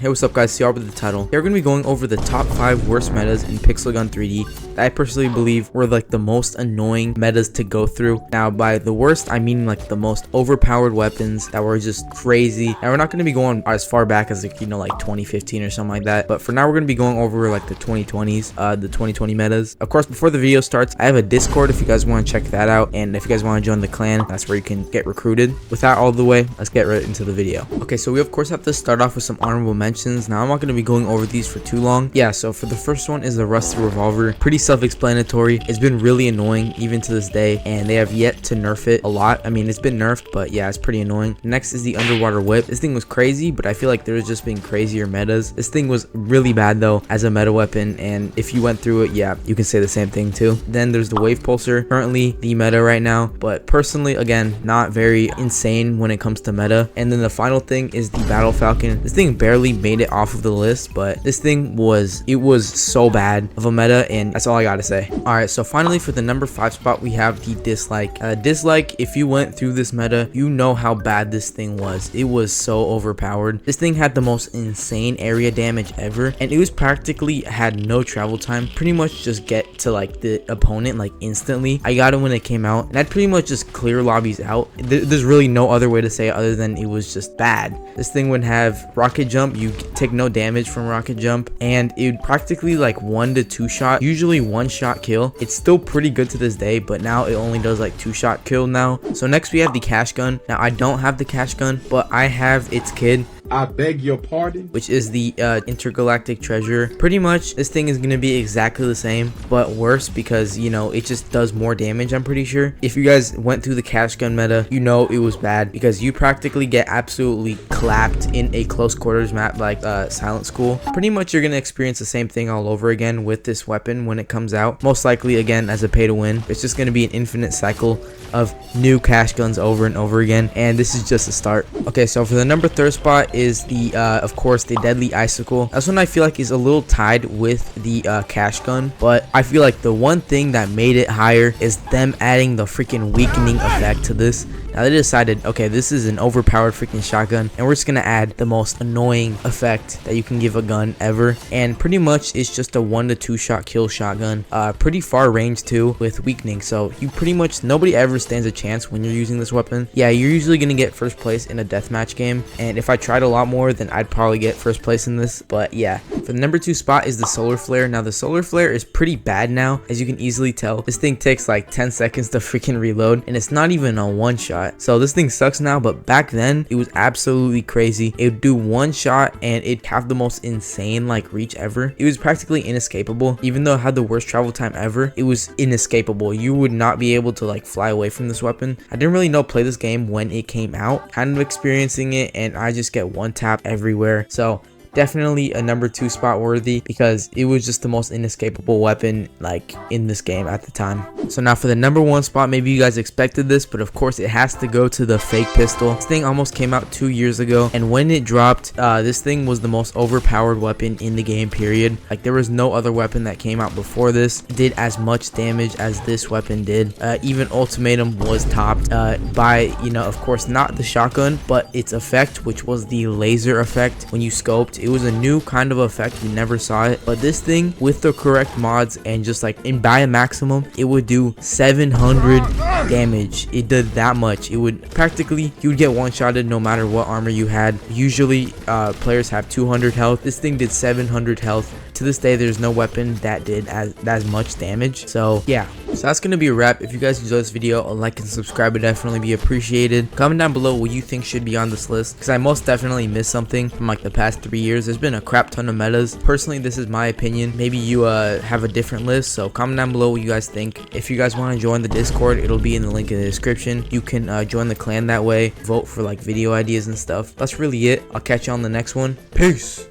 Hey, what's up guys, CR with the title. Here we're going to be going over the top 5 worst metas in Pixel Gun 3D that I personally believe were like the most annoying metas to go through. Now by the worst, I mean like the most overpowered weapons that were just crazy. Now we're not going to be going as far back as like, like 2015 or something like that. But for now, we're going to be going over like the 2020s, the 2020 metas. Of course, before the video starts, I have a Discord if you guys want to check that out. And if you guys want to join the clan, that's where you can get recruited. With that all the way, let's get right into the video. Okay, so we of course have to start off with some honorable mentions. Now I'm not going to be going over these for too long. Yeah, so for the first one is the rusted revolver. Pretty self-explanatory. It's been really annoying even to this day, and they have yet to nerf it a lot. I mean, it's been nerfed, but yeah, it's pretty annoying. Next is the underwater whip. This thing was crazy, but I feel like there's just been crazier metas. This thing was really bad though as a meta weapon, and if you went through it, yeah, you can say the same thing too. Then there's the wave pulsar, currently the meta right now, but personally, again, not very insane when it comes to meta. And then the final thing is the battle falcon. This thing barely made it off of the list, but this thing was so bad of a meta, and that's all I gotta say. All right, so finally for the number 5 spot, we have the dislike. Dislike, if you went through this meta, you know how bad this thing was. It was so overpowered. This thing had the most insane area damage ever, and it was practically had no travel time. Pretty much just get to like the opponent like instantly. I got it when it came out, and I'd pretty much just clear lobbies out. There's really no other way to say it other than it was just bad. This thing would have rocket jump. You take no damage from rocket jump, and it would practically like 1 to 2 shot, usually 1 shot kill. It's still pretty good to this day, but now it only does like 2 shot kill now. So next we have the cash gun. Now I don't have the cash gun, but I have its kid. I beg your pardon? Which is the intergalactic treasure. Pretty much this thing is going to be exactly the same, but worse because, it just does more damage, I'm pretty sure. If you guys went through the cash gun meta, you know it was bad because you practically get absolutely clapped in a close quarters map like Silent School. Pretty much you're going to experience the same thing all over again with this weapon when it comes out. Most likely again as a pay to win. It's just going to be an infinite cycle of new cash guns over and over again, and this is just a start. Okay, so for the number 3 spot is the of course the deadly icicle. That's one I feel like is a little tied with the cash gun, but I feel like the one thing that made it higher is them adding the freaking weakening effect to this. Now they decided, okay, this is an overpowered freaking shotgun, and we're just gonna add the most annoying effect that you can give a gun ever, and pretty much it's just a 1 to 2 shot kill shotgun. Pretty far range too with weakening, so you pretty much nobody ever stands a chance when you're using this weapon. Yeah, you're usually gonna get first place in a deathmatch game, and if I tried a lot more, then I'd probably get first place in this. But yeah, for the number 2 spot is the solar flare. Now the solar flare is pretty bad now, as you can easily tell. This thing takes like 10 seconds to freaking reload, and it's not even a 1 shot. So this thing sucks now, but back then it was absolutely crazy. It would do 1 shot and it'd have the most insane like reach ever. It was practically inescapable. Even though it had the worst travel time ever, it was inescapable. You would not be able to like fly away from this weapon. I didn't really play this game when it came out, kind of experiencing it, and I just get 1 tap everywhere. So definitely a number 2 spot worthy because it was just the most inescapable weapon like in this game at the time. So now for the number 1 spot, maybe you guys expected this, but of course it has to go to the fake pistol. This thing almost came out 2 years ago, and when it dropped, this thing was the most overpowered weapon in the game, period. Like there was no other weapon that came out before this did as much damage as this weapon did. Even Ultimatum was topped by, of course not the shotgun, but its effect, which was the laser effect when you scoped. It was a new kind of effect, you never saw it, but this thing with the correct mods and just like in by a maximum, it would do 700 damage. It did that much. It would practically, you would get 1-shotted no matter what armor you had. Usually players have 200 health. This thing did 700 health. To this day, there's no weapon that did as much damage. So yeah, so that's gonna be a wrap. If you guys enjoyed this video, a like and subscribe would definitely be appreciated. Comment down below what you think should be on this list, because I most definitely missed something from like the past 3 years. There's been a crap ton of metas. Personally, this is my opinion. Maybe you have a different list, so comment down below what you guys think. If you guys want to join the Discord, it'll be in the link in the description. You can join the clan that way, vote for like video ideas and stuff. That's really it. I'll catch you on the next one. Peace.